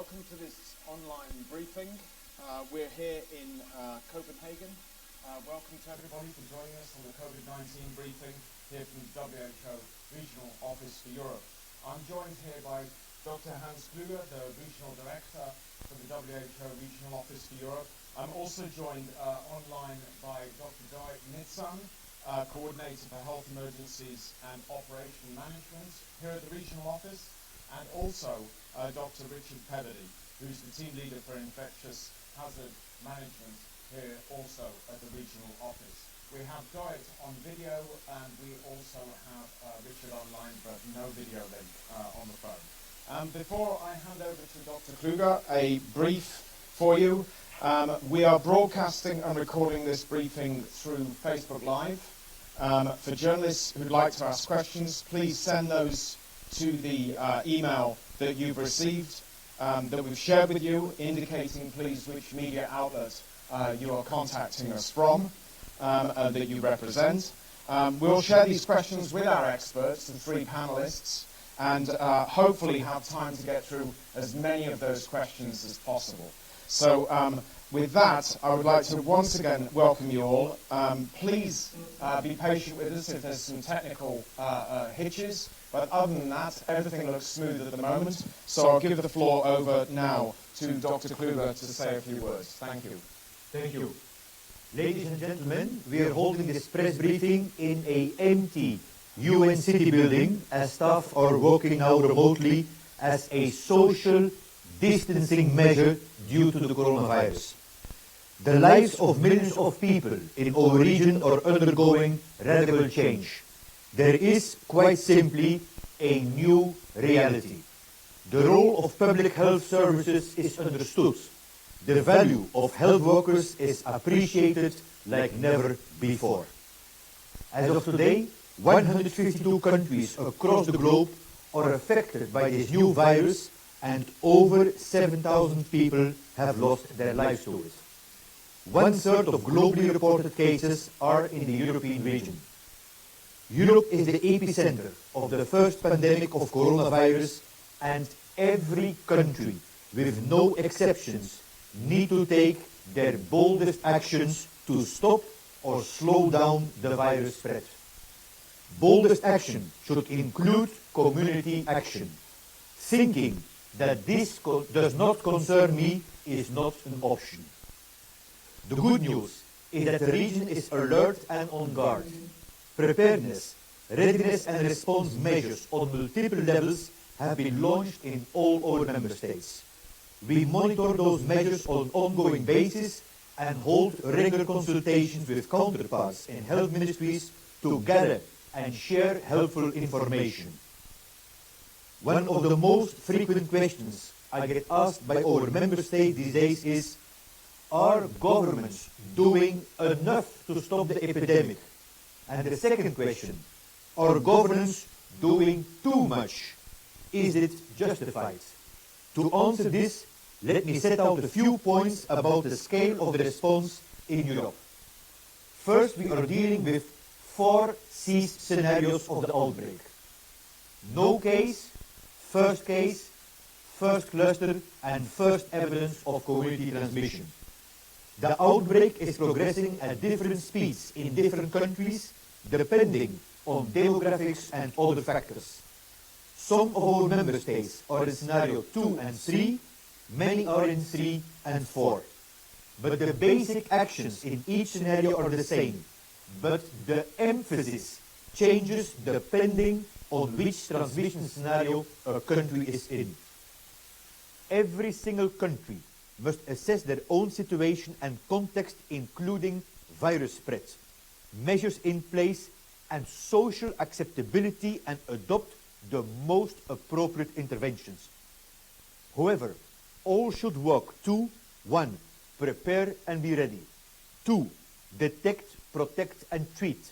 welcome to this online briefing. We're here in Copenhagen. Welcome to everybody for joining us on the COVID-19 briefing here from the WHO Regional Office for Europe. I'm joined here by Dr. Hans Kluge, the Regional Director for the WHO Regional Office for Europe. I'm also joined online by Dr. Guy Nitsang, Coordinator for Health Emergencies and Operation Management here at the Regional Office, and also Dr. Richard Peddedy, who's the Team Leader for Infectious Hazard Management here also at the Regional Office. We have Guy on video, and we also have Richard online, but no video then on the phone. Before I hand over to Dr. Kluge, a brief for you. We are broadcasting and recording this briefing through Facebook Live. For journalists who'd like to ask questions, please send those to the email that you've received, that we've shared with you, indicating please which media outlet you are contacting us from, that you represent. We'll share these questions with our experts, the three panelists, and hopefully have time to get through as many of those questions as possible. So with that, I would like to once again welcome you all. Please be patient with us if there's some technical hitches, but other than that, everything looks smooth at the moment. So I'll give the floor over now to Dr. Kluge to say a few words. Thank you. Thank you. Ladies and gentlemen, we are holding this press briefing in an empty UN city building as staff are working now remotely as a social distancing measure due to the coronavirus. The lives of millions of people in our region are undergoing radical change. There is, quite simply, a new reality. The role of public health services is understood. The value of health workers is appreciated like never before. As of today, 152 countries across the globe are affected by this new virus, and over 7,000 people have lost their lives to it. 1/3 of globally reported cases are in the European region. Europe is the epicenter of the first pandemic of coronavirus, and every country, with no exceptions, need to take their boldest actions to stop or slow down the virus spread. Boldest action should include community action. Thinking that this does not concern me is not an option. The good news is that the region is alert and on guard. Preparedness, readiness and response measures on multiple levels have been launched in all our member states. We monitor those measures on an ongoing basis and hold regular consultations with counterparts in health ministries to gather and share helpful information. One of the most frequent questions I get asked by our member states these days is, are governments doing enough to stop the epidemic? And the second question, are governments doing too much? Is it justified? To answer this, let me set out a few points about the scale of the response in Europe. First, we are dealing with 4 C's scenarios of the outbreak. No case, first cluster, and first evidence of community transmission. The outbreak is progressing at different speeds in different countries, depending on demographics and other factors. Some of our member states are in scenario 2 and 3, many are in 3 and 4. But the basic actions in each scenario are the same, but the emphasis changes depending on which transmission scenario a country is in. Every single country must assess their own situation and context, including virus spread, measures in place, and social acceptability, and adopt the most appropriate interventions. However, all should work to 1. Prepare and be ready. 2. Detect, protect and treat.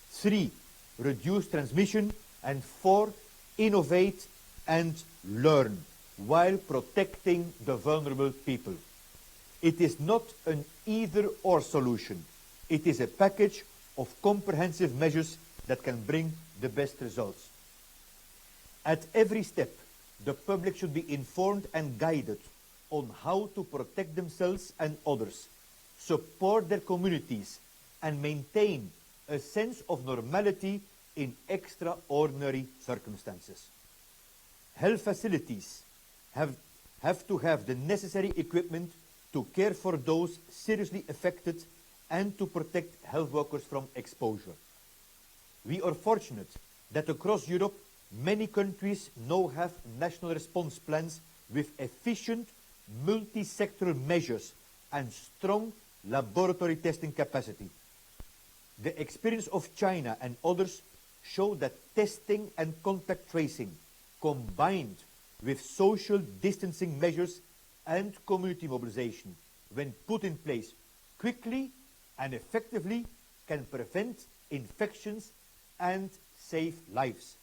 3. Reduce transmission. And 4. Innovate and learn while protecting the vulnerable people. It is not an either-or solution. It is a package of comprehensive measures that can bring the best results. At every step, the public should be informed and guided on how to protect themselves and others, support their communities, and maintain a sense of normality in extraordinary circumstances. Health facilities have to have the necessary equipment to care for those seriously affected and to protect health workers from exposure. We are fortunate that across Europe, many countries now have national response plans with efficient multi-sectoral measures and strong laboratory testing capacity. The experience of China and others show that testing and contact tracing, combined with social distancing measures and community mobilization, when put in place quickly and effectively, can prevent infections and save lives.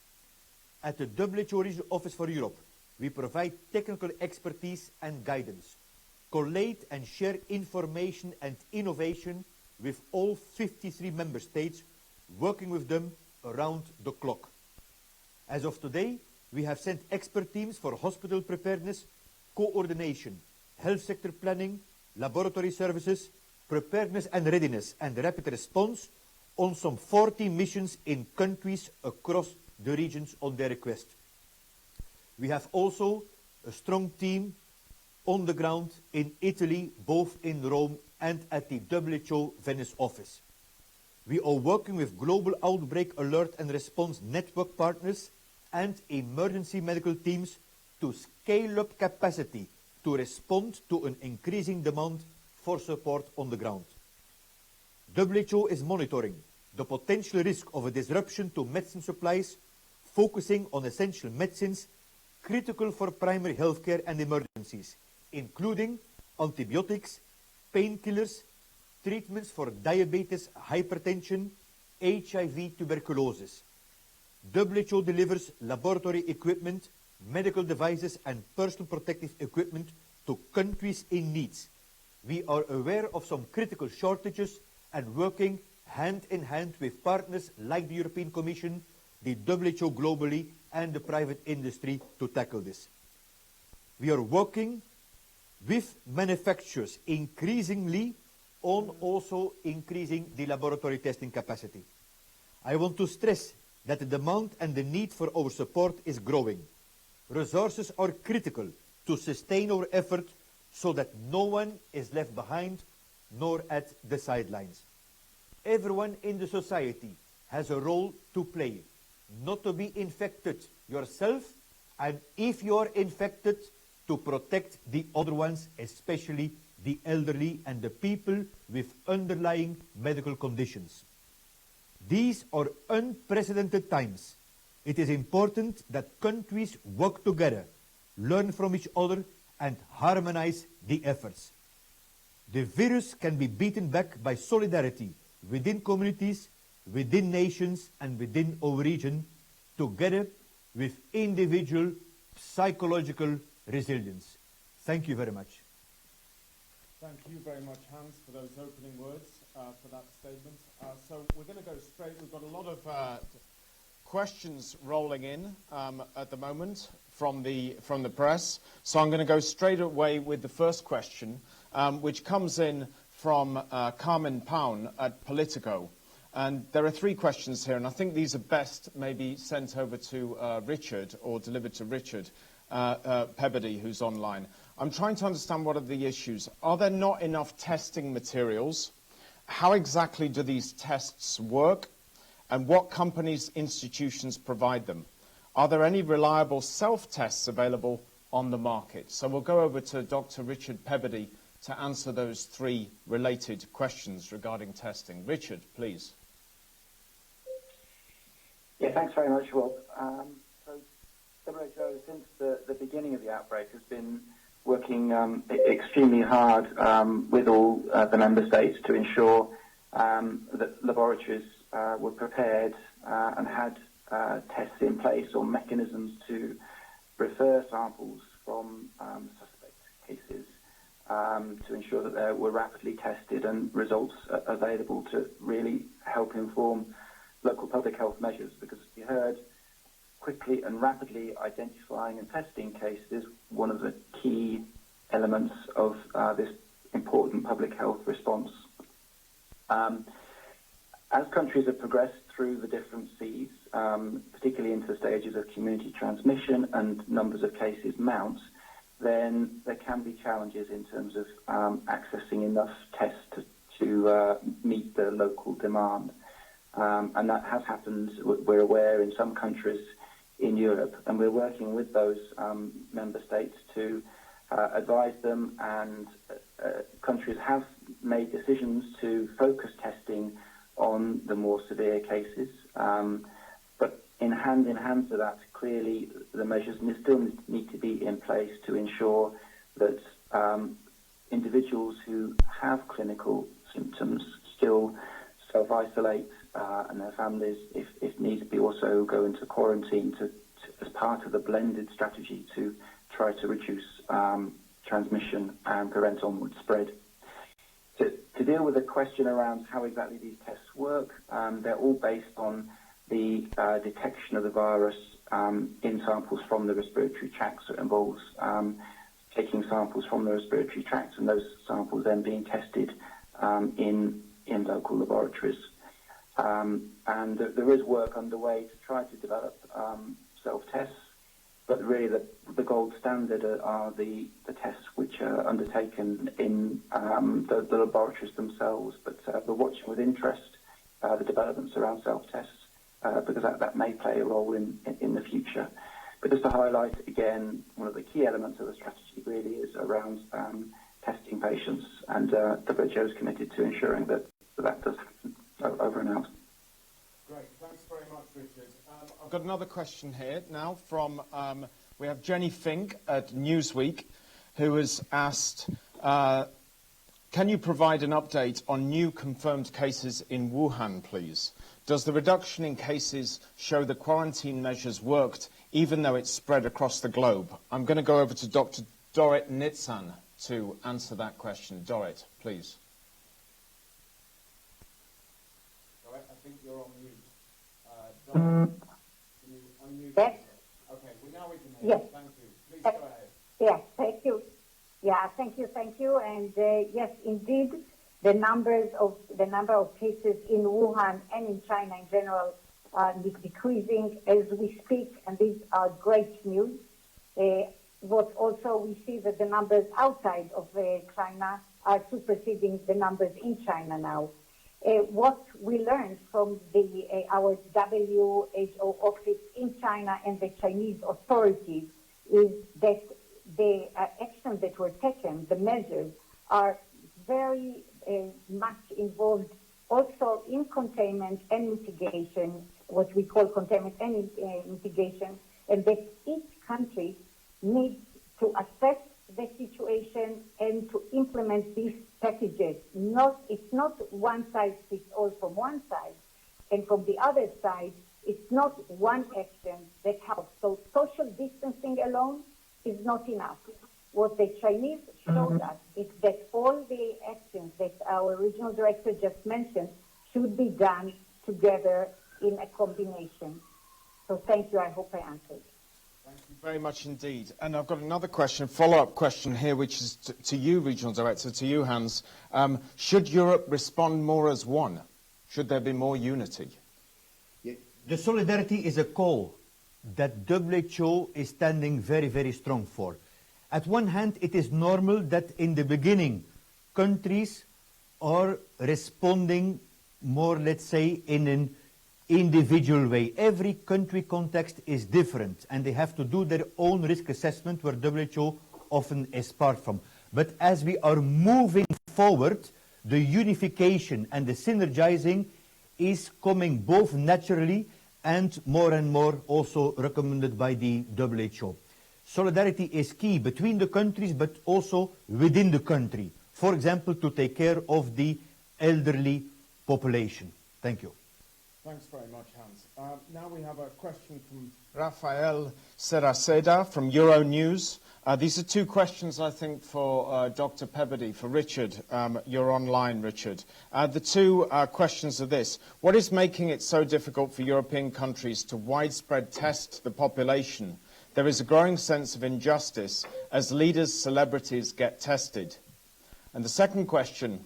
At the WHO Regional Office for Europe, we provide technical expertise and guidance, collate and share information and innovation with all 53 member states, working with them around the clock. As of today, we have sent expert teams for hospital preparedness, coordination, health sector planning, laboratory services, preparedness and readiness, and rapid response on some 40 missions in countries across the regions on their request. We have also a strong team on the ground in Italy, both in Rome and at the WHO Venice office. We are working with global outbreak alert and response network partners and emergency medical teams to scale up capacity to respond to an increasing demand for support on the ground. WHO is monitoring the potential risk of a disruption to medicine supplies, focusing on essential medicines critical for primary healthcare and emergencies, including antibiotics, painkillers, treatments for diabetes, hypertension, HIV, tuberculosis. WHO delivers laboratory equipment, medical devices, and personal protective equipment to countries in need. We are aware of some critical shortages and working hand in hand with partners like the European Commission, the WHO globally, and the private industry to tackle this. We are working with manufacturers increasingly on also increasing the laboratory testing capacity. I want to stress that the demand and the need for our support is growing. Resources are critical to sustain our effort so that no one is left behind nor at the sidelines. Everyone in the society has a role to play, not to be infected yourself, and if you are infected, to protect the other ones, especially the elderly and the people with underlying medical conditions. These are unprecedented times. It is important that countries work together, learn from each other, and harmonize the efforts. The virus can be beaten back by solidarity within communities, within nations, and within our region, together with individual psychological resilience. Thank you very much. Thank you very much, Hans, for those opening words, for that statement. So we're going to go straight. We've got a lot of questions rolling in at the moment from the press. So I'm going to go straight away with the first question, which comes in from Carmen Pound at Politico. And there are three questions here, and I think these are best maybe sent over to Richard or delivered to Richard Pebbody, who's online. I'm trying to understand what are the issues. Are there not enough testing materials? How exactly do these tests work? And what companies, institutions provide them? Are there any reliable self-tests available on the market? So we'll go over to Dr. Richard Pebbody to answer those three related questions regarding testing. Richard, please. Yeah, thanks very much, Rob. So WHO, since the beginning of the outbreak, has been working extremely hard with all the member states to ensure that laboratories were prepared and had tests in place or mechanisms to refer samples from suspect cases to ensure that they were rapidly tested and results available to really help inform local public health measures, because you heard quickly and rapidly identifying and testing cases is one of the key elements of this important public health response. As countries have progressed through the different Cs, particularly into the stages of community transmission and numbers of cases mount, then there can be challenges in terms of accessing enough tests to meet the local demand. And that has happened, we're aware, in some countries in Europe, and we're working with those member states to advise them, and countries have made decisions to focus testing on the more severe cases. But in hand to that, clearly the measures still need to be in place to ensure that individuals who have clinical symptoms still self-isolate, and their families, if needs be, also go into quarantine as part of the blended strategy to try to reduce transmission and prevent onward spread. To deal with the question around how exactly these tests work, they're all based on the detection of the virus in samples from the respiratory tract. So it involves taking samples from the respiratory tract, and those samples then being tested in local laboratories. And there is work underway to try to develop self-tests, but really the gold standard are the tests which are undertaken in the laboratories themselves. But we're watching with interest the developments around self-tests, because that may play a role in the future. But just to highlight again, one of the key elements of the strategy really is around testing patients, and WHO is committed to ensuring that does happen over and out. Great, thanks very much, Richard. I've got another question here now from, we have Jenny Fink at Newsweek, who has asked, can you provide an update on new confirmed cases in Wuhan, please? Does the reduction in cases show the quarantine measures worked, even though it's spread across the globe? I'm going to go over to Dr. Dorit Nitsan to answer that question. Dorit, please. Dorit, I think you're on mute. Dorit, can you unmute? Yes. Okay, well, now we can hear you. Thank you. Please go ahead. Yeah, thank you. Yeah, thank you. And yes, indeed, the number of cases in Wuhan and in China in general are decreasing as we speak, and these are great news. What also we see that the numbers outside of China are superseding the numbers in China now. What we learned from our WHO office in China and the Chinese authorities is that the actions that were taken, the measures, are very much involved also in containment and mitigation, what we call containment and mitigation, and that each country needs to assess the situation and to implement these packages. It's not one size fits all from one side, and from the other side, it's not one action that helps. So social distancing alone is not enough. What the Chinese showed us is that all the actions that our regional director just mentioned should be done together in a combination. So thank you. I hope I answered. Thank you very much indeed. And I've got another question, follow-up question here, which is to you, Regional Director, to you, Hans. Should Europe respond more as one? Should there be more unity? Yeah. The solidarity is a call that WHO is standing very, very strong for. At one hand, it is normal that in the beginning, countries are responding more, let's say, in an individual way. Every country context is different, and they have to do their own risk assessment, where WHO often is part from. But as we are moving forward, the unification and the synergizing is coming both naturally and more also recommended by the WHO. Solidarity is key between the countries, but also within the country. For example, to take care of the elderly population. Thank you. Thanks very much, Hans. Now we have a question from Rafael Seraceda from Euronews. These are two questions, I think, for Dr. Pebbody, for Richard. You're online, Richard. The two questions are this. What is making it so difficult for European countries to widespread test the population there is a growing sense of injustice as leaders, celebrities get tested. And the second question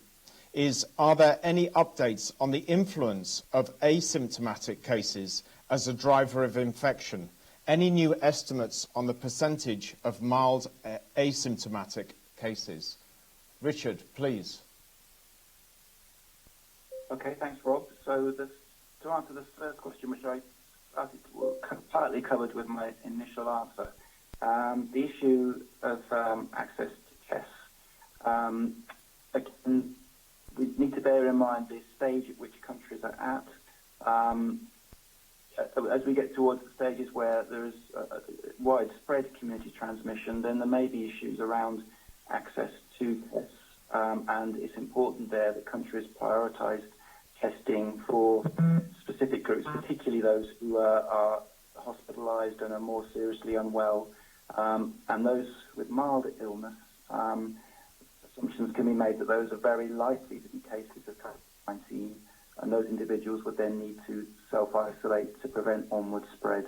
is, are there any updates on the influence of asymptomatic cases as a driver of infection? Any new estimates on the percentage of mild asymptomatic cases? Richard, please. Okay, thanks, Rob. So to answer the first question, which I partly covered with my initial answer, the issue of access to tests. Again, we need to bear in mind the stage at which countries are at. As we get towards the stages where there is widespread community transmission, then there may be issues around access to tests, and it's important there that countries prioritise testing for specific groups, particularly those who are hospitalised and are more seriously unwell, and those with mild illness. Assumptions can be made that those are very likely to be cases of COVID-19, and those individuals would then need to self-isolate to prevent onward spread.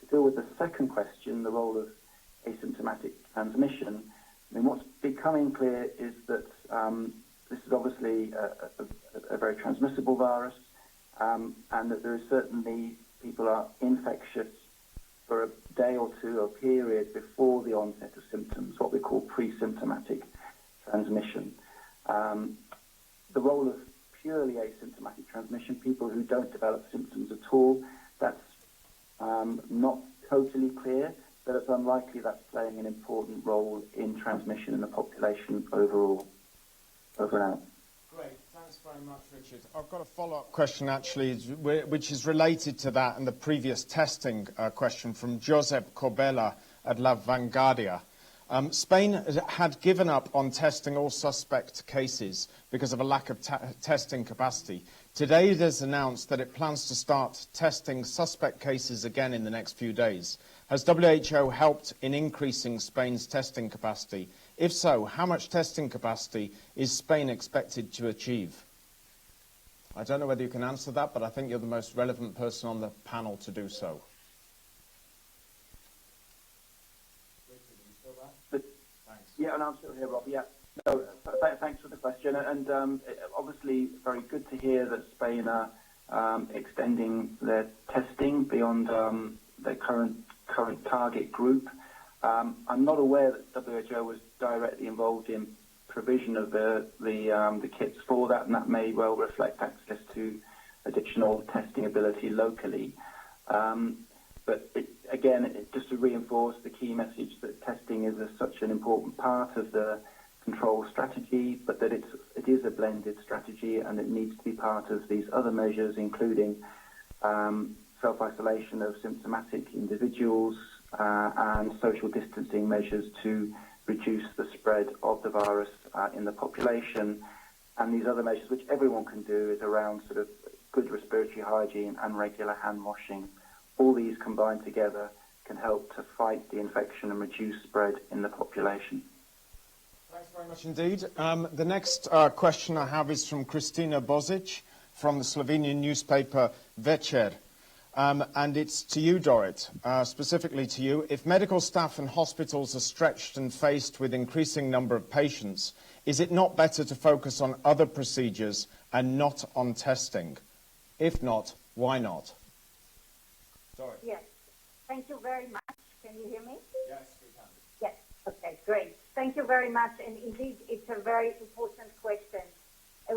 To deal with the second question, the role of asymptomatic transmission, I mean, what's becoming clear is that this is obviously a very transmissible virus, and that there is certainly people are infectious for a day or two, or period before the onset of symptoms, what we call pre-symptomatic transmission. The role of purely asymptomatic transmission, people who don't develop symptoms at all, that's not totally clear, but it's unlikely that's playing an important role in transmission in the population overall. Over and out. Great, thanks very much, Richard. I've got a follow-up question, actually, which is related to that and the previous testing question from Josep Corbella at La Vanguardia. Spain had given up on testing all suspect cases because of a lack of testing capacity. Today it has announced that it plans to start testing suspect cases again in the next few days. Has WHO helped in increasing Spain's testing capacity? If so, how much testing capacity is Spain expected to achieve? I don't know whether you can answer that, but I think you're the most relevant person on the panel to do so. Yeah, and I'm still here, Rob. Yeah, no, thanks for the question. And obviously, very good to hear that Spain are extending their testing beyond their current target group. I'm not aware that WHO was directly involved in provision of the kits for that, and that may well reflect access to additional testing ability locally. But again, just to reinforce the key message that testing is such an important part of the control strategy, but that it is a blended strategy and it needs to be part of these other measures, including self-isolation of symptomatic individuals and social distancing measures to reduce the spread of the virus in the population. And these other measures, which everyone can do, is around sort of good respiratory hygiene and regular hand washing. All these combined together can help to fight the infection and reduce spread in the population. Thanks very much indeed. The next question I have is from Kristina Bozic from the Slovenian newspaper Večer. And it's to you, Dorit, specifically to you. If medical staff and hospitals are stretched and faced with increasing number of patients, is it not better to focus on other procedures and not on testing? If not, why not? Dorit. Yes. Thank you very much. Can you hear me? Yes, we can. Yes. Okay, great. Thank you very much. And indeed, it's a very important question.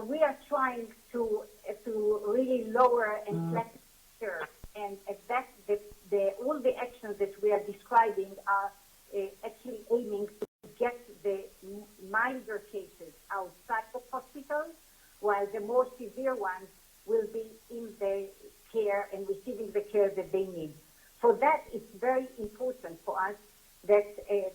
We are trying to really lower and flatten the curve. And that's all the actions that we are describing are actually aiming to get the milder cases outside of hospitals, while the more severe ones will be in the care and receiving the care that they need. For that, it's very important for us that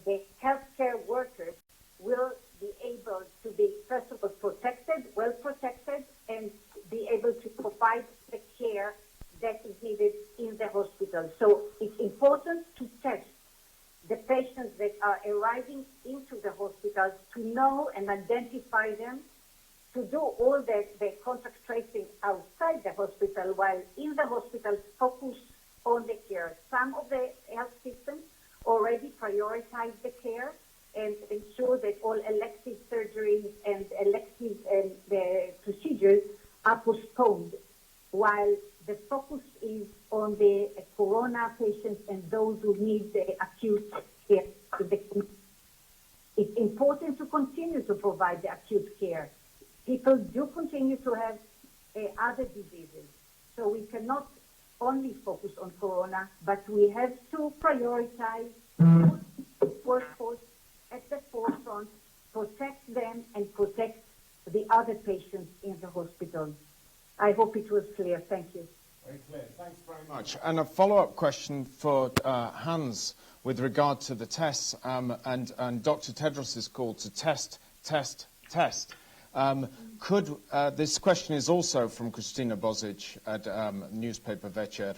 the healthcare workers will be able to be, first of all, protected, well protected, and be able to provide the care that is needed in the hospital. So it's important to test the patients that are arriving into the hospitals, to know and identify them, to do all the contact tracing outside the hospital, while in the hospital focus on the care. Some of the health systems prioritize the care and ensure that all elective surgeries and elective the procedures are postponed, while the focus is on the corona patients and those who need the acute care. It's important to continue to provide the acute care. People do continue to have other diseases, so we cannot only focus on corona, but we have to prioritize workforce at the forefront, protect them and protect the other patients in the hospital. I hope it was clear. Thank you. Very clear. Thanks very much. And a follow-up question for Hans with regard to the tests, and Dr. Tedros' call to test. This question is also from Christina Bozic at newspaper Večer.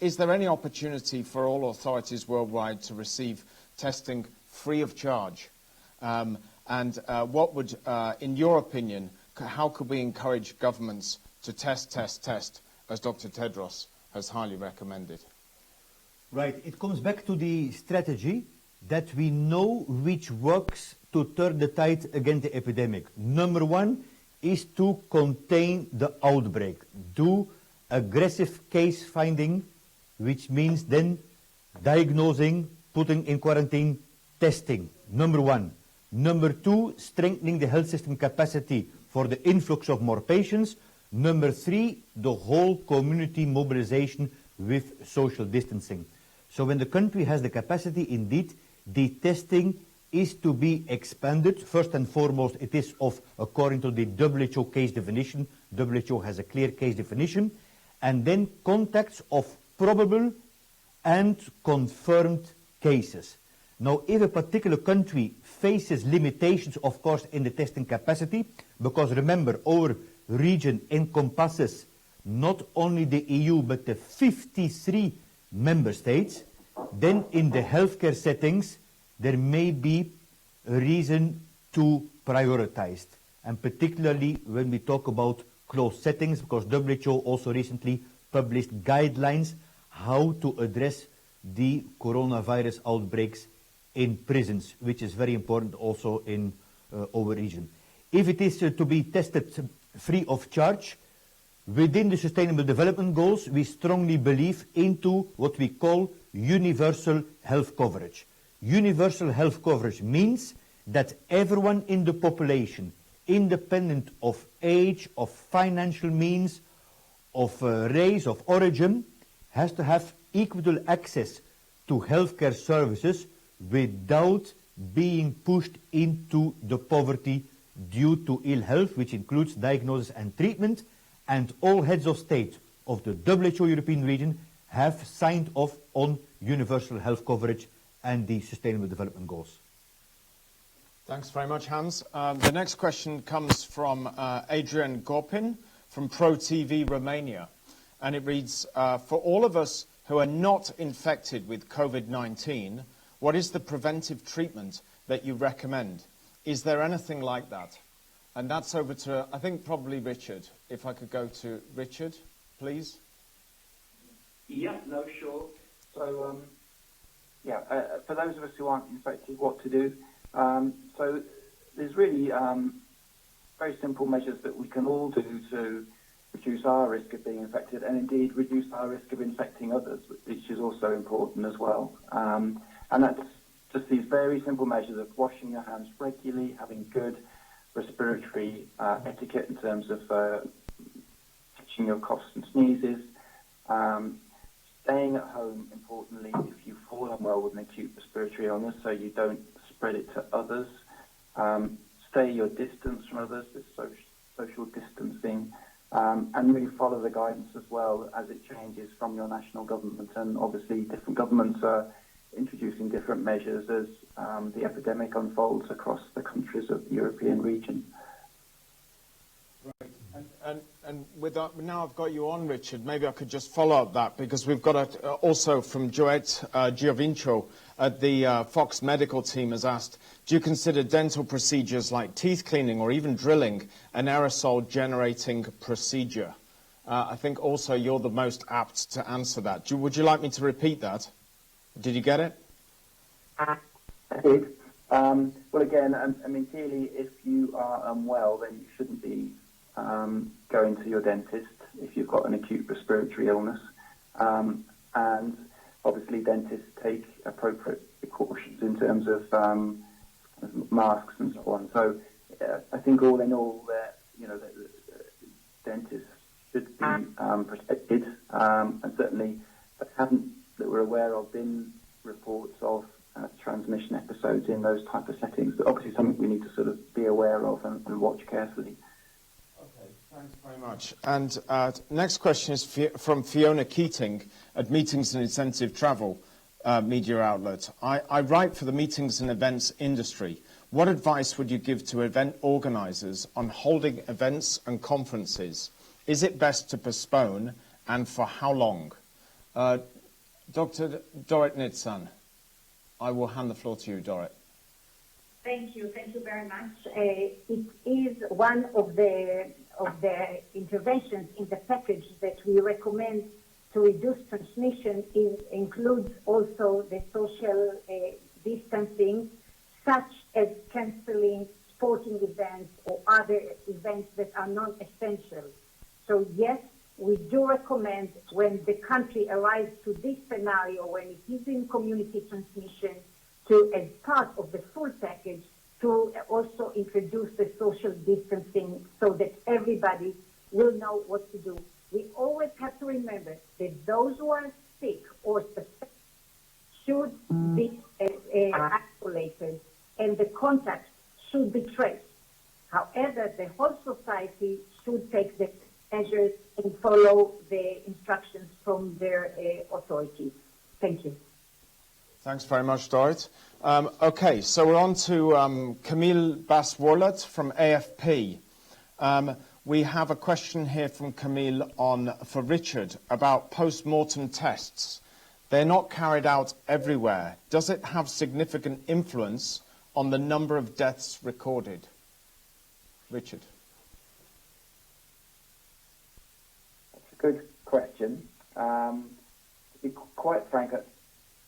Is there any opportunity for all authorities worldwide to receive testing free of charge? And what would, in your opinion, how could we encourage governments to test, as Dr. Tedros has highly recommended? Right. It comes back to the strategy that we know which works to turn the tide against the epidemic. Number one is to contain the outbreak. Do aggressive case finding, which means then diagnosing, putting in quarantine, testing. Number one. Number two, strengthening the health system capacity for the influx of more patients. Number three, the whole community mobilization with social distancing. So when the country has the capacity, indeed, the testing is to be expanded. First and foremost, it is according to the WHO case definition. WHO has a clear case definition. And then contacts of probable and confirmed cases. Now, if a particular country faces limitations, of course, in the testing capacity, because remember, our region encompasses not only the EU, but the 53 member states, then in the healthcare settings, there may be a reason to prioritize. And particularly when we talk about closed settings, because WHO also recently published guidelines how to address the coronavirus outbreaks in prisons, which is very important also in our region. If it is to be tested free of charge, within the Sustainable Development Goals, we strongly believe into what we call universal health coverage. Universal health coverage means that everyone in the population, independent of age, of financial means, of race, of origin, has to have equal access to healthcare services without being pushed into the poverty due to ill health, which includes diagnosis and treatment. And all heads of state of the WHO European region have signed off on universal health coverage and the Sustainable Development Goals. Thanks very much, Hans. The next question comes from Adrian Gopin from Pro TV Romania. And it reads, for all of us who are not infected with COVID-19, what is the preventive treatment that you recommend? Is there anything like that? And that's over to, I think, probably Richard. If I could go to Richard, please. Yeah, no, sure. So, for those of us who aren't infected, what to do? So there's really very simple measures that we can all do to reduce our risk of being infected and indeed reduce our risk of infecting others, which is also important as well. And that's just these very simple measures of washing your hands regularly, having good respiratory etiquette in terms of catching your coughs and sneezes, staying at home, importantly, if you fall unwell with an acute respiratory illness so you don't spread it to others, stay your distance from others, this social distancing, and really follow the guidance as well as it changes from your national government. And obviously different governments are introducing different measures as the epidemic unfolds across the countries of the European region. Right. And with that, now I've got you on, Richard, maybe I could just follow up that, because we've got also from Joette Giovinco at the Fox Medical team has asked, do you consider dental procedures like teeth cleaning or even drilling an aerosol generating procedure? I think also you're the most apt to answer that. Would you like me to repeat that? Did you get it? I did. Well, again, I mean, clearly, if you are unwell, then you shouldn't be going to your dentist if you've got an acute respiratory illness. And obviously, dentists take appropriate precautions in terms of masks and so on. So I think all in all, the dentists should be protected. And certainly, there haven't, that we're aware of, been reports of transmission episodes in those type of settings. But obviously, something we need to sort of be aware of and watch carefully. Okay, thanks very much. And next question is from Fiona Keating at Meetings and Incentive Travel media outlet. I write for the meetings and events industry. What advice would you give to event organisers on holding events and conferences? Is it best to postpone, and for how long? Dr. Dorit Nitsan, I will hand the floor to you, Dorit. Thank you very much. It is one of the interventions in the package that we recommend to reduce transmission. Includes also the social distancing, such as cancelling sporting events or other events that are non-essential. So yes, we do recommend, when the country arrives to this scenario, when it is in community transmission, to, as part of the full package, to also introduce the social distancing so that everybody will know what to do. We always have to remember that those who are sick or suspected should be isolated, and the contact should be traced. However, the whole society should take the measures and follow the instructions from their authorities. Thank you. Thanks very much, Dorit. Okay, so we're on to Camille Bass-Worlet from AFP. We have a question here from Camille for Richard about post-mortem tests. They're not carried out everywhere. Does it have significant influence on the number of deaths recorded? Richard. That's a good question. To be quite frank, it's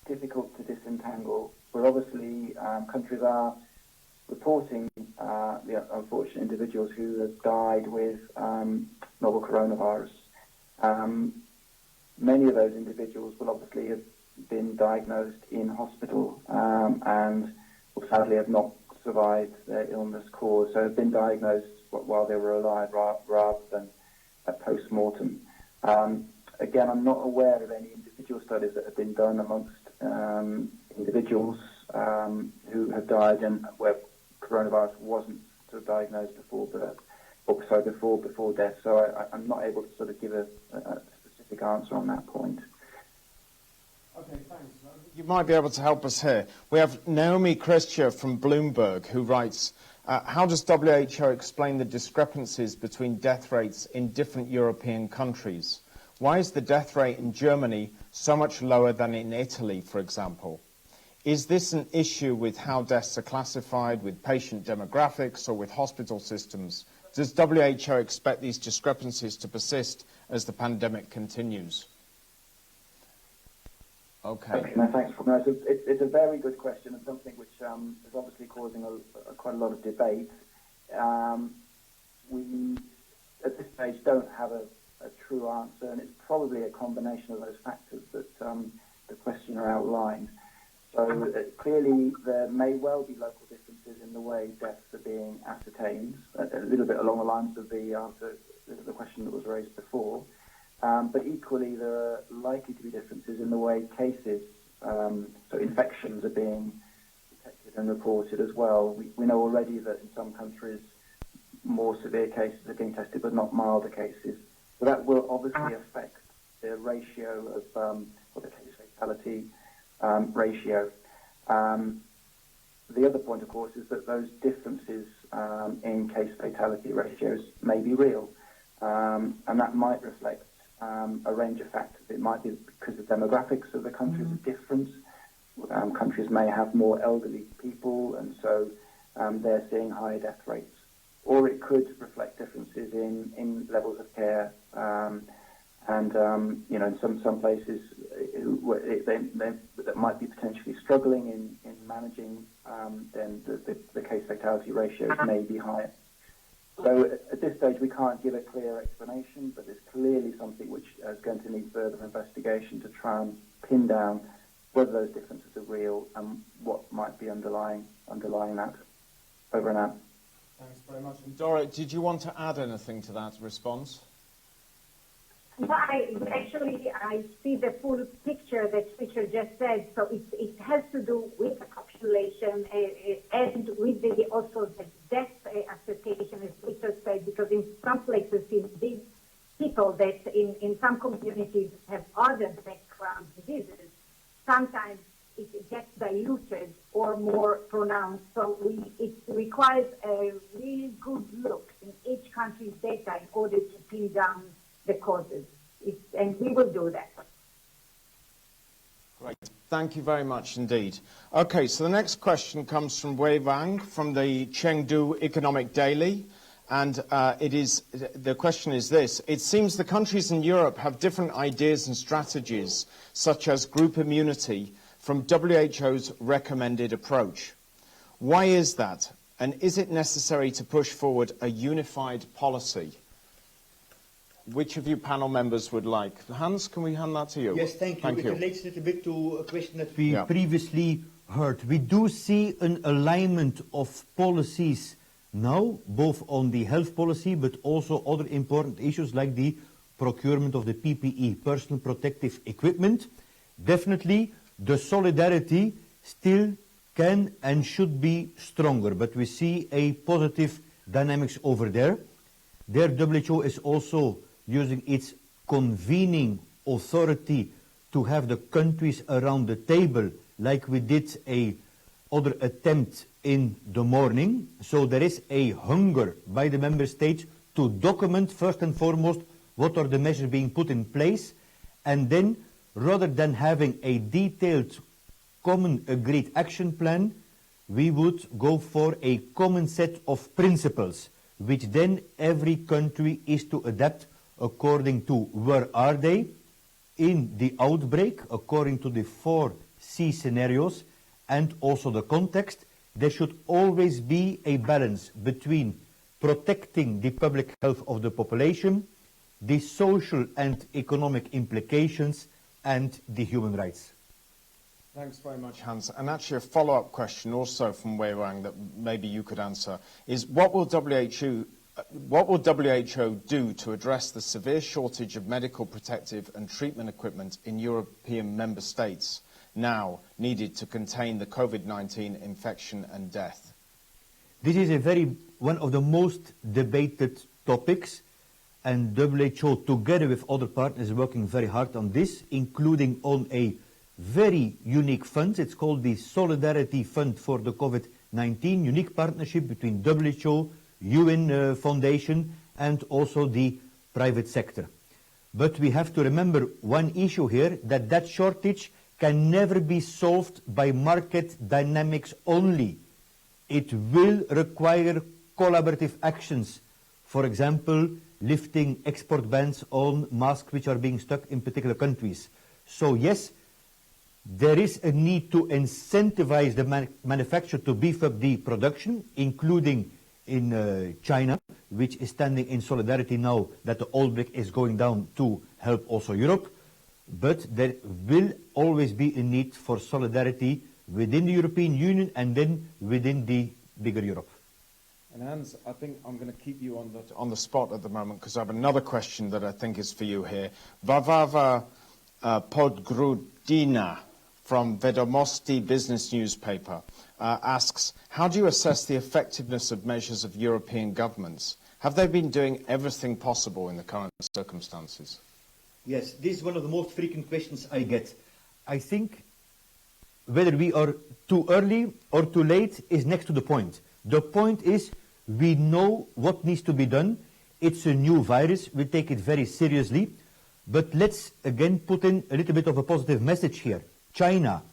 difficult to disentangle. But obviously, countries are reporting the unfortunate individuals who have died with novel coronavirus. Many of those individuals will obviously have been diagnosed in hospital and will sadly have not survived their illness cause, so have been diagnosed while they were alive rather than at post-mortem. Again, I'm not aware of any individual studies that have been done amongst individuals who have died and where coronavirus wasn't sort of diagnosed before birth, or sorry, before death. So I'm not able to sort of give a specific answer on that point. Okay, thanks. You might be able to help us here. We have Naomi Krestia from Bloomberg who writes, how does WHO explain the discrepancies between death rates in different European countries? Why is the death rate in Germany so much lower than in Italy, for example? Is this an issue with how deaths are classified, with patient demographics, or with hospital systems? Does WHO expect these discrepancies to persist as the pandemic continues? Okay. No, thanks. No, it's a very good question, and something which is obviously causing quite a lot of debate. We, at this stage, don't have a true answer, and it's probably a combination of those factors that the questioner outlined. So clearly there may well be local differences in the way deaths are being ascertained, a little bit along the lines of the answer, the question that was raised before. But equally, there are likely to be differences in the way cases, so infections, are being detected and reported as well. We know already that in some countries more severe cases are being tested, but not milder cases. So that will obviously affect the ratio of, or the case fatality ratio. The other point, of course, is that those differences in case fatality ratios may be real, and that might reflect a range of factors. It might be because the demographics of the countries are different. Countries may have more elderly people, and so they're seeing higher death rates. Or it could reflect differences in levels of care, and in some places that might be potentially struggling in managing, then the case fatality ratios may be higher. So at this stage, we can't give a clear explanation, but it's clearly something which is going to need further investigation to try and pin down whether those differences are real and what might be underlying that. Over and out. Thanks very much. And Dora, did you want to add anything to that response? No, I see the full picture that Richard just said. So it has to do with the population and with also the death association, as Richard said, because in some places, in these people that in some communities have other background diseases, sometimes it gets diluted or more pronounced. So it requires a really good look in each country's data in order to pin down the causes. And we will do that. Great. Thank you very much indeed. Okay, so the next question comes from Wei Wang from the Chengdu Economic Daily. And the question is this: it seems the countries in Europe have different ideas and strategies, such as group immunity, from WHO's recommended approach. Why is that? And is it necessary to push forward a unified policy? Which of you panel members would like? Hans, can we hand that to you? Yes, thank you. Thank you. It relates a little bit to a question that we previously heard. We do see an alignment of policies now, both on the health policy, but also other important issues like the procurement of the PPE, personal protective equipment. Definitely, the solidarity still can and should be stronger, but we see a positive dynamics over there. There, WHO is also using its convening authority to have the countries around the table, like we did a other attempt in the morning. So there is a hunger by the member states to document first and foremost what are the measures being put in place, and then rather than having a detailed common agreed action plan, we would go for a common set of principles, which then every country is to adapt according to where are they in the outbreak, according to the 4C scenarios, and also the context. There should always be a balance between protecting the public health of the population, the social and economic implications, and the human rights. Thanks very much, Hans. And actually a follow-up question also from Wei Wang that maybe you could answer is what will WHO do to address the severe shortage of medical protective and treatment equipment in European member states now needed to contain the COVID-19 infection and death? This is one of the most debated topics, and WHO, together with other partners, is working very hard on this, including on a very unique fund. It's called the Solidarity Fund for the COVID-19, unique partnership between WHO, UN Foundation, and also the private sector. But we have to remember one issue here, that shortage can never be solved by market dynamics only. It will require collaborative actions. For example, lifting export bans on masks which are being stuck in particular countries. So yes, there is a need to incentivize the manufacturer to beef up the production, including in China, which is standing in solidarity now that the outbreak is going down to help also Europe. But there will always be a need for solidarity within the European Union and then within the bigger Europe. And Hans, I think I'm going to keep you on the spot at the moment because I have another question that I think is for you here. Vavava Podgrudina from Vedomosti business newspaper asks, how do you assess the effectiveness of measures of European governments? Have they been doing everything possible in the current circumstances? Yes, this is one of the most frequent questions I get. I think whether we are too early or too late is next to the point. The point is we know what needs to be done. It's a new virus. We take it very seriously. But let's again put in a little bit of a positive message here. China,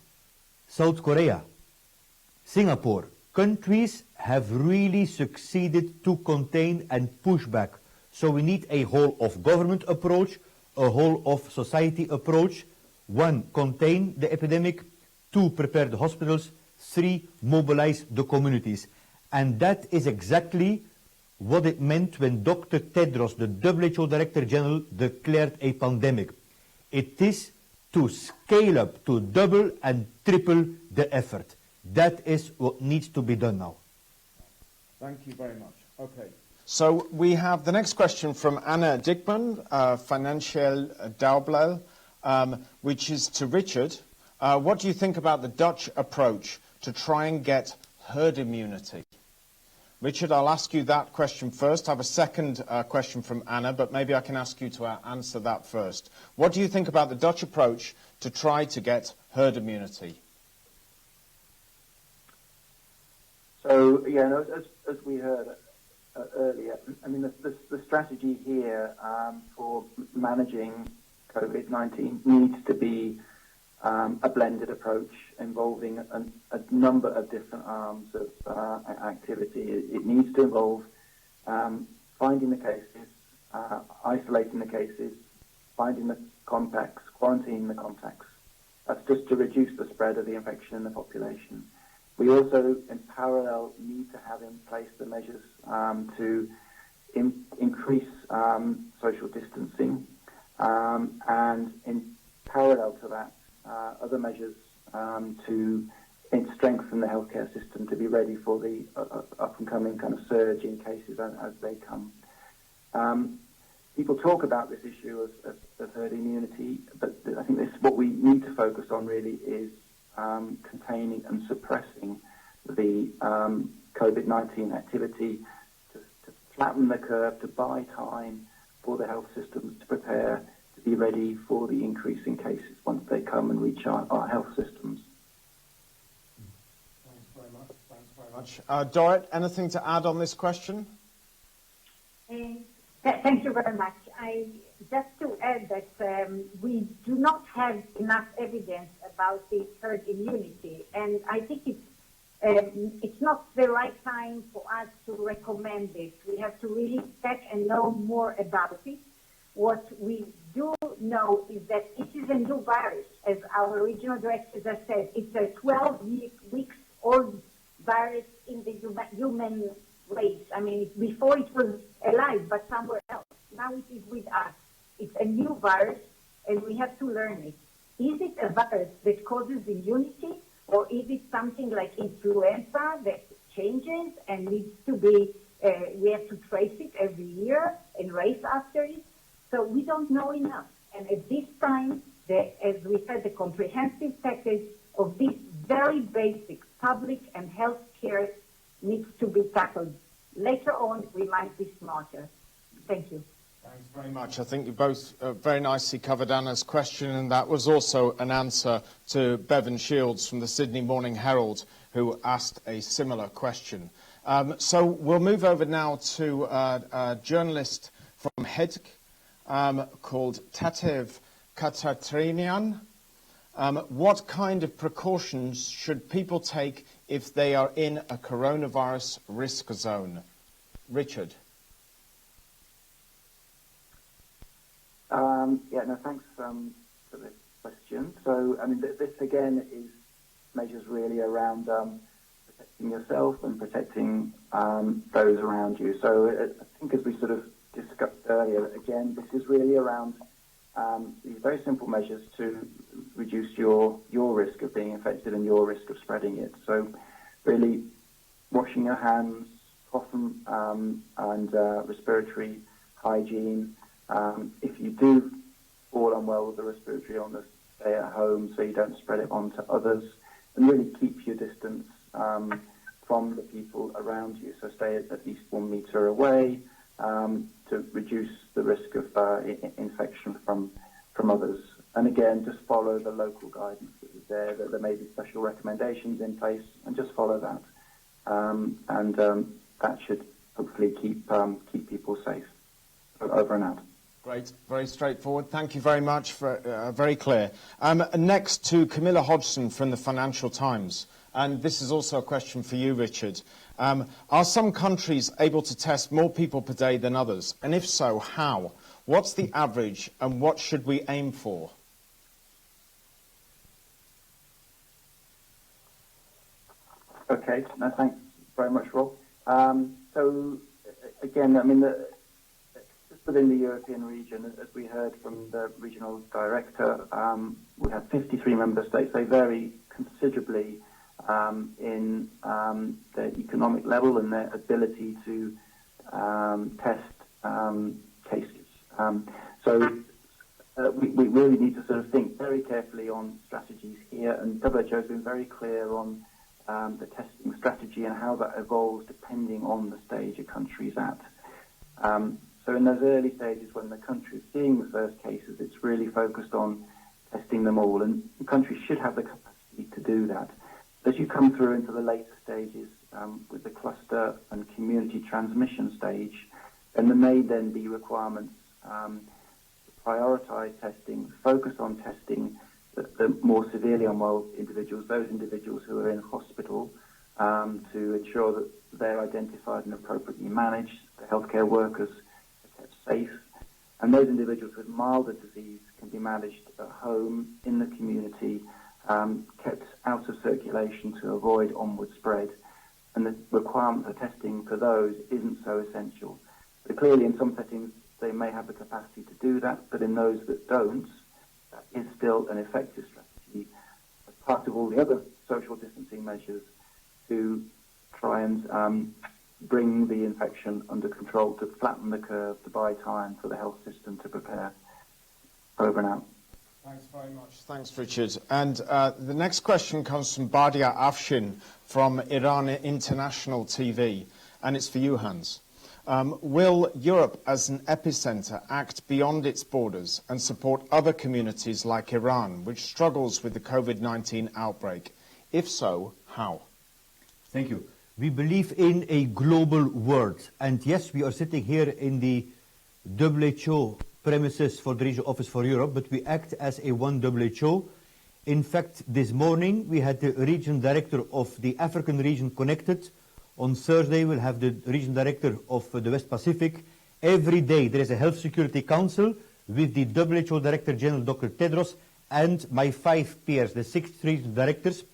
South Korea, Singapore, countries have really succeeded to contain and push back. So we need a whole of government approach, a whole of society approach. 1, contain the epidemic. 2, prepare the hospitals. 3, mobilize the communities. And that is exactly what it meant when Dr. Tedros, the WHO Director General, declared a pandemic. It is to scale up, to double and triple the effort. That is what needs to be done now. Thank you very much. Okay. So we have the next question from Anna Dickman, Financieel Dagblad, which is to Richard. What do you think about the Dutch approach to try and get herd immunity? Richard, I'll ask you that question first. I have a second question from Anna, but maybe I can ask you to answer that first. What do you think about the Dutch approach to try to get herd immunity? So, yeah, no, as we heard earlier, I mean, the strategy here for managing COVID-19 needs to be a blended approach involving a number of different arms of activity. It needs to involve finding the cases, isolating the cases, finding the contacts, quarantining the contacts. That's just to reduce the spread of the infection in the population. We also, in parallel, need to have in place the measures to increase social distancing, and in parallel to that, other measures to strengthen the healthcare system to be ready for the up-and-coming kind of surge in cases as they come. People talk about this issue of herd immunity, but I think what we need to focus on really is containing and suppressing the COVID-19 activity, to flatten the curve, to buy time for the health systems to prepare, to be ready for the increase in cases once they come and reach our health systems. Thanks very much. Thanks very much. Dorrit, anything to add on this question? Thank you very much. Just to add that we do not have enough evidence about the herd immunity, and I think it's not the right time for us to recommend this. We have to really check and know more about it. What we do know is that it is a new virus, as our regional directors have said. It's a 12-week-old virus in the human race. I mean, before it was alive, but somewhere else. Now it is with us. It's a new virus, and we have to learn it. Is it a virus that causes immunity, or is it something like influenza that changes and needs to be, we have to trace it every year and race after it? So we don't know enough. And at this time, as we said, the comprehensive package of these very basic public and health care needs to be tackled. Later on, we might be smarter. Thank you. Thanks very much. I think you both very nicely covered Anna's question, and that was also an answer to Bevan Shields from the Sydney Morning Herald, who asked a similar question. So we'll move over now to a journalist from Hedg called Tatev Katatrinian. What kind of precautions should people take if they are in a coronavirus risk zone? Richard. Thanks for the question. So, I mean, this again is measures really around protecting yourself and protecting those around you. So I think, as we sort of discussed earlier, again, this is really around these very simple measures to reduce your risk of being infected and your risk of spreading it. So really washing your hands, cough and respiratory hygiene. If you do fall unwell with a respiratory illness, stay at home so you don't spread it on to others, and really keep your distance from the people around you. So stay at least 1 meter away to reduce the risk of infection from others. And again, just follow the local guidance that is there. That there may be special recommendations in place, and just follow that. That should hopefully keep people safe. Over and out. Great, very straightforward. Thank you very much for very clear. Next to Camilla Hodgson from the Financial Times, and this is also a question for you, Richard. Are some countries able to test more people per day than others? And if so, how? What's the average, and what should we aim for? Okay, no, thanks very much, Rob. So, again, I mean, just within the European region, as we heard from the regional director, we have 53 member states. They vary considerably in their economic level and their ability to test cases. We really need to sort of think very carefully on strategies here, and WHO has been very clear on the testing strategy and how that evolves depending on the stage a country's at. So in those early stages when the country is seeing the first cases, it's really focused on testing them all, and the country should have the capacity to do that. As you come through into the later stages with the cluster and community transmission stage, then there may then be requirements to prioritise testing, focus on testing the more severely unwell individuals, those individuals who are in hospital, to ensure that they're identified and appropriately managed, the healthcare workers are kept safe, and those individuals with milder disease can be managed at home, in the community, kept out of circulation to avoid onward spread, and the requirement for testing for those isn't so essential. But clearly in some settings they may have the capacity to do that, but in those that don't, that is still an effective strategy as part of all the other social distancing measures to try and bring the infection under control, to flatten the curve, to buy time for the health system to prepare. Over and out. Thanks very much. Thanks, Richard. And the next question comes from Badia Afshin from Iran International TV, and it's for you, Hans. Will Europe as an epicenter act beyond its borders and support other communities like Iran, which struggles with the COVID-19 outbreak? If so, how? Thank you. We believe in a global world, and yes, we are sitting here in the WHO premises for the Regional Office for Europe, but we act as a one WHO. In fact, this morning we had the region director of the African region connected. On Thursday we'll have the region director of the West Pacific. Every day there is a Health Security Council with the WHO Director General Dr. Tedros and my 5 peers, the 6 region directors.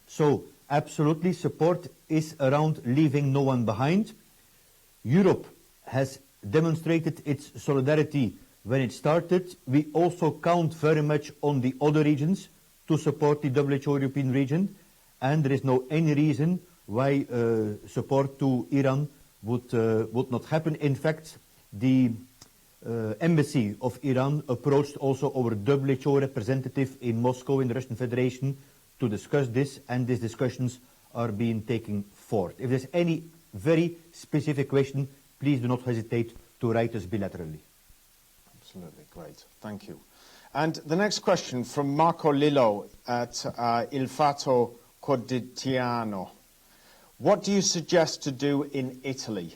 So absolutely support is around leaving no one behind. Europe has demonstrated its solidarity when it started. We also count very much on the other regions to support the WHO European region, and there is no any reason why support to Iran would not happen. In fact, the embassy of Iran approached also our WHO representative in Moscow in the Russian Federation to discuss this, and these discussions are being taken forward. If there's any very specific question, please do not hesitate to write us bilaterally. Absolutely, great. Thank you. And the next question from Marco Lillo at Il Fatto Quotidiano. What do you suggest to do in Italy?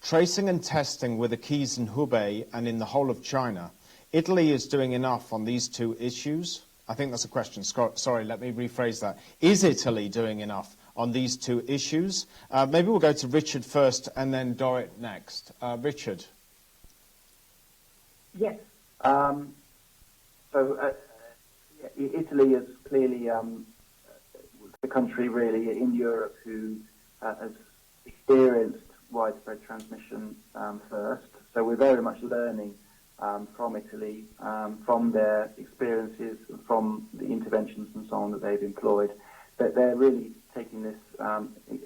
Tracing and testing were the keys in Hubei and in the whole of China. Italy is doing enough on these two issues? I think that's a question. Sorry, let me rephrase that. Is Italy doing enough on these two issues? Maybe we'll go to Richard first and then Dorrit next. Richard. Yes. Italy is clearly the country really in Europe who has experienced widespread transmission first. So we're very much learning from Italy, from their experiences, from the interventions and so on that they've employed. That they're really taking this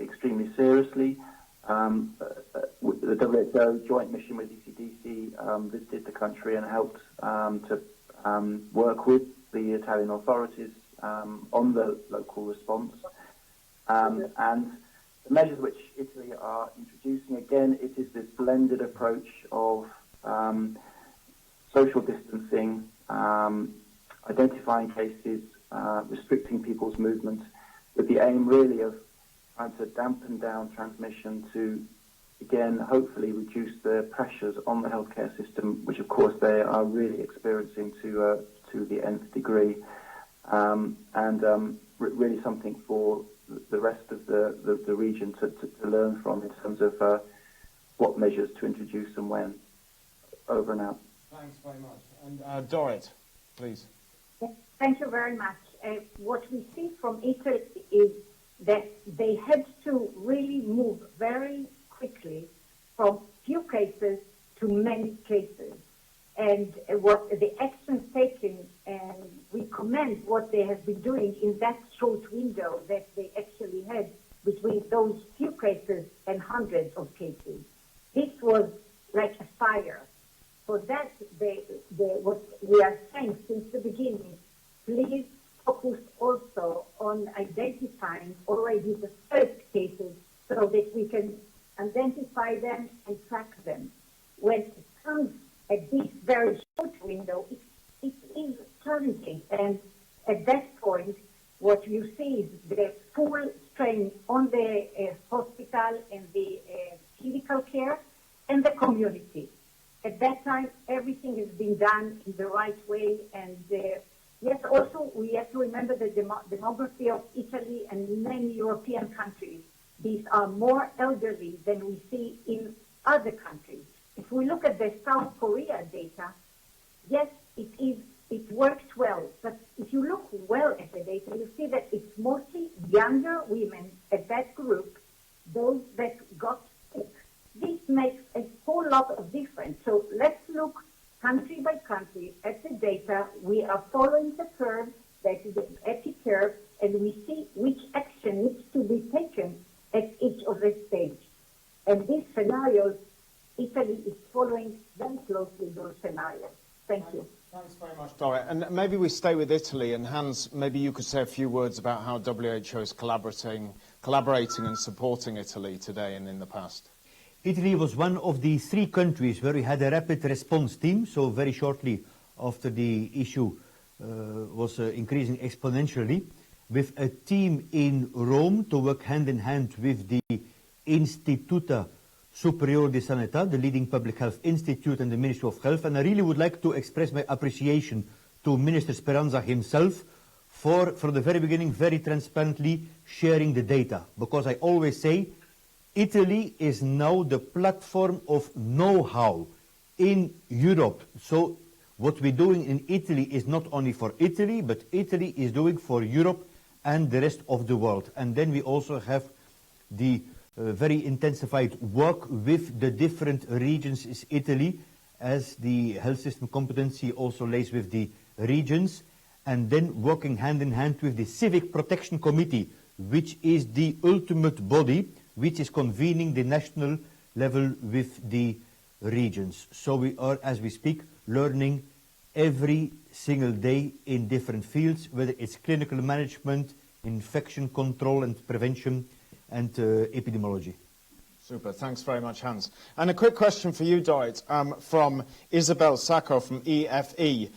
extremely seriously. The WHO joint mission with ECDC visited the country and helped to work with the Italian authorities on the local response. And the measures which Italy are introducing, again, it is this blended approach of social distancing, identifying cases, restricting people's movement, with the aim really of trying to dampen down transmission to, again, hopefully reduce the pressures on the healthcare system, which of course they are really experiencing to the nth degree, really something for the rest of the region to learn from in terms of what measures to introduce and when. Over and out. Thanks very much. And Dorrit, please. Thank you very much. What we see from Italy is that they had to really move very quickly from few cases to many cases. And what the actions taken, and we commend what they have been doing in that short window that they actually had between those few cases and hundreds of cases. This was like a fire. For that, what we are saying since the beginning, please focus also on identifying already the first cases so that we can identify them and track them. When it comes at this very short window, it is challenging. And at that point, what you see is the full strain on the hospital and the clinical care and the community. At that time, everything has been done in the right way. And yes, also, we have to remember the demography of Italy and many European countries. These are more elderly than we see in other countries. If we look at the South Korea data, yes, it worked well. But if you look well at the data, you see that it's mostly younger women at that group, those that got sick. This makes a whole lot of difference. So let's look country by country at the data. We are following the curve, that is the epi curve, and we see which action needs to be taken at each of the stages. And these scenarios, Italy is following very closely those scenarios. Thank you. Thanks very much, Dorit. And maybe we stay with Italy. And Hans, maybe you could say a few words about how WHO is collaborating and supporting Italy today and in the past. Italy was one of the 3 countries where we had a rapid response team, so very shortly after the issue was increasing exponentially, with a team in Rome to work hand in hand with the Istituto Superiore di Sanità, the leading public health institute, and the Ministry of Health. And I really would like to express my appreciation to Minister Speranza himself for, from the very beginning, very transparently sharing the data. Because I always say, Italy is now the platform of know-how in Europe. So what we're doing in Italy is not only for Italy, but Italy is doing for Europe and the rest of the world. And then we also have the very intensified work with the different regions in Italy, as the health system competency also lays with the regions, and then working hand in hand with the Civic Protection Committee, which is the ultimate body which is convening the national level with the regions. So we are, as we speak, learning every single day in different fields, whether it's clinical management, infection control and prevention, and epidemiology. Super, thanks very much, Hans. And a quick question for you, Dorit, from Isabel Sacco from EFE.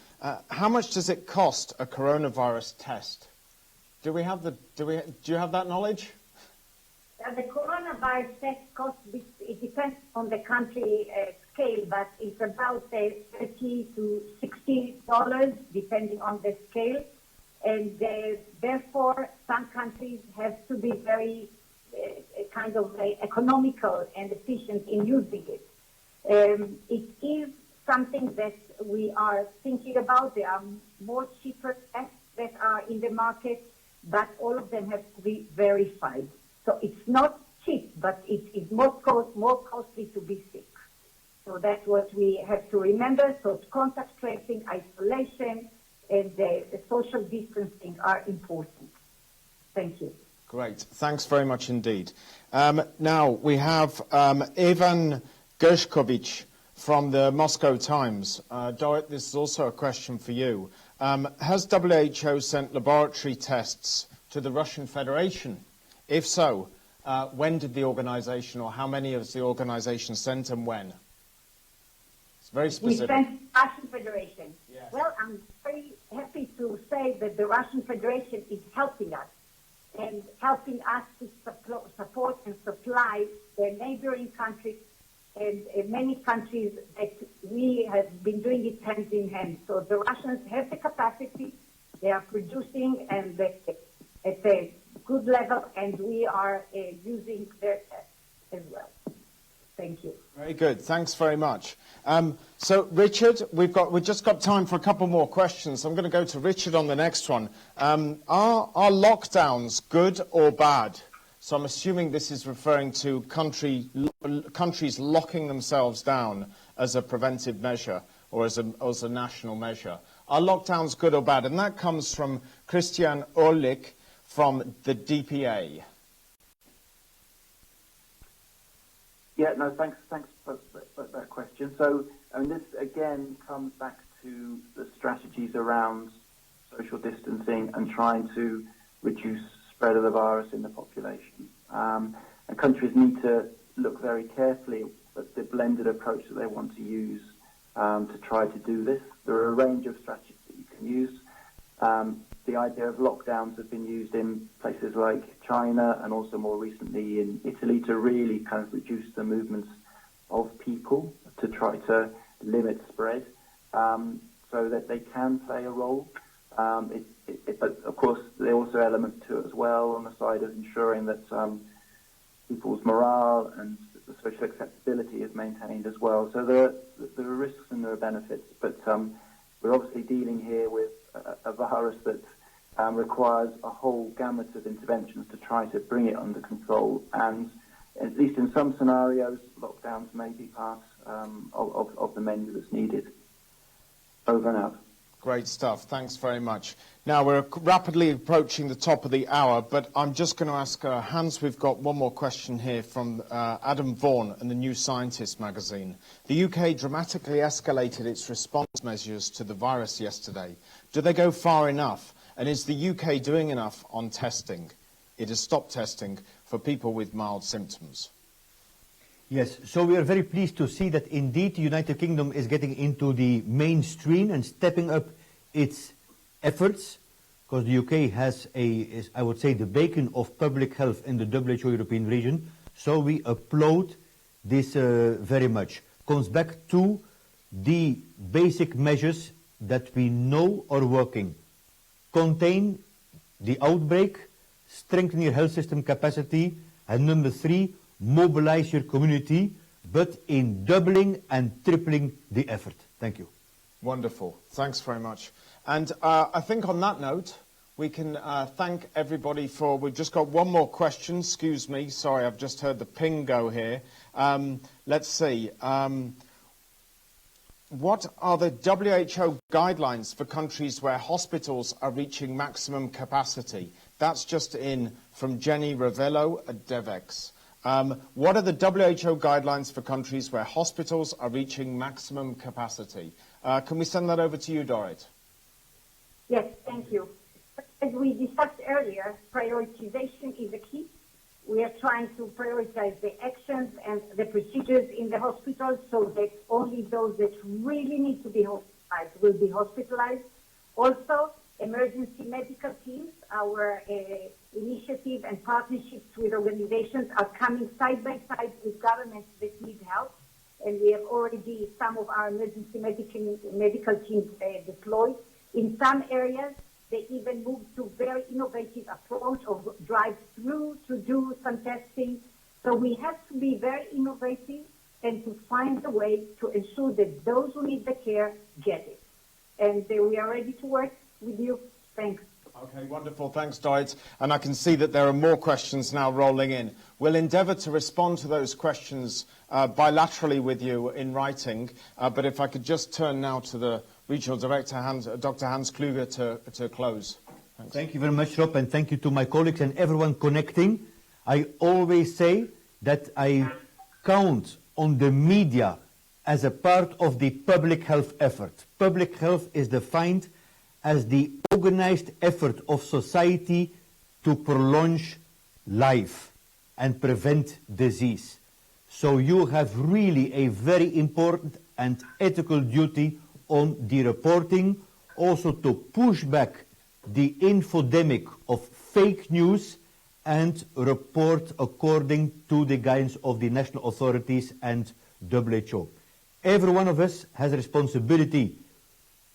How much does it cost a coronavirus test? Do you have that knowledge? The coronavirus test cost, it depends on the country scale, but it's about $30 to $60, depending on the scale. And therefore, some countries have to be very kind of economical and efficient in using it. It is something that we are thinking about. There are more cheaper tests that are in the market, but all of them have to be verified. So it's not cheap, but it is more costly to be sick. So that's what we have to remember. So contact tracing, isolation, and the social distancing are important. Thank you. Great. Thanks very much indeed. Now we have Ivan Gershkovich from the Moscow Times. Dorit, this is also a question for you. Has WHO sent laboratory tests to the Russian Federation? If so, when did the organisation, or how many of the organisation sent and when? It's very specific. We sent Russian Federation. Yes. Well, I'm very happy to say that the Russian Federation is helping us and helping us to support and supply their neighboring countries and many countries that we have been doing it hand in hand. So the Russians have the capacity, they are producing and at a good level, and we are using their tests as well. Thank you. Very good. Thanks very much. So, Richard, we've just got time for a couple more questions. I'm going to go to Richard on the next one. Are lockdowns good or bad? So I'm assuming this is referring to countries locking themselves down as a preventive measure or as a national measure. Are lockdowns good or bad? And that comes from Christian Orlik from the DPA. Yeah, no, thanks for that question. So, I mean, this again comes back to the strategies around social distancing and trying to reduce spread of the virus in the population. And countries need to look very carefully at the blended approach that they want to use to try to do this. There are a range of strategies that you can use. The idea of lockdowns has been used in places like China and also more recently in Italy to really kind of reduce the movements of people to try to limit spread so that they can play a role. But of course, there are also elements to it as well on the side of ensuring that people's morale and the social acceptability is maintained as well. So there are risks and there are benefits, but we're obviously dealing here with a virus that requires a whole gamut of interventions to try to bring it under control. And at least in some scenarios, lockdowns may be part of the menu that's needed. Over and out. Great stuff. Thanks very much. Now, we're rapidly approaching the top of the hour, but I'm just going to ask Hans, we've got one more question here from Adam Vaughan in the New Scientist magazine. The UK dramatically escalated its response measures to the virus yesterday. Do they go far enough? And is the UK doing enough on testing? It has stopped testing for people with mild symptoms. Yes, so we are very pleased to see that indeed the United Kingdom is getting into the mainstream and stepping up its efforts, because the UK has I would say, the beacon of public health in the WHO European region. So we applaud this very much. Comes back to the basic measures that we know are working. Contain the outbreak, strengthen your health system capacity, and number 3, mobilize your community, but in doubling and tripling the effort. Thank you. Wonderful. Thanks very much. And I think on that note, we can thank everybody for... We've just got one more question. Excuse me. Sorry, I've just heard the ping go here. Let's see. What are the WHO guidelines for countries where hospitals are reaching maximum capacity? That's just in from Jenny Ravello at Devex. What are the WHO guidelines for countries where hospitals are reaching maximum capacity? Can we send that over to you, Dorrit? Yes, thank you. As we discussed earlier, prioritization is a key. We are trying to prioritize the actions and the procedures in the hospitals so that only those that really need to be hospitalized will be hospitalized. Also, emergency medical teams, our initiative and partnerships with organizations are coming side by side with governments that need help. And we have already some of our emergency medical teams deployed. In some areas, they even moved to very innovative approach of drive-through to do some testing. So we have to be very innovative and to find a way to ensure that those who need the care get it. And we are ready to work with you. Thanks. Okay, wonderful. Thanks, Dorrit. And I can see that there are more questions now rolling in. We'll endeavour to respond to those questions bilaterally with you in writing. But if I could just turn now to the Regional Director, Dr. Hans Kluge, to close. Thanks. Thank you very much, Rob, and thank you to my colleagues and everyone connecting. I always say that I count on the media as a part of the public health effort. Public health is defined as the organized effort of society to prolong life and prevent disease. So you have really a very important and ethical duty on the reporting, also to push back the infodemic of fake news and report according to the guidance of the national authorities and WHO. Every one of us has a responsibility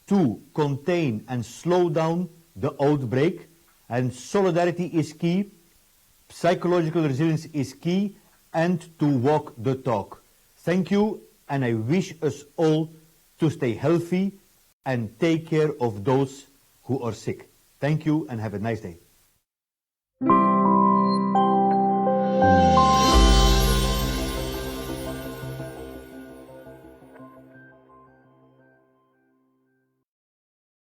to contain and slow down the outbreak, and solidarity is key, psychological resilience is key, and to walk the talk. Thank you, and I wish us all to stay healthy and take care of those who are sick. Thank you and have a nice day.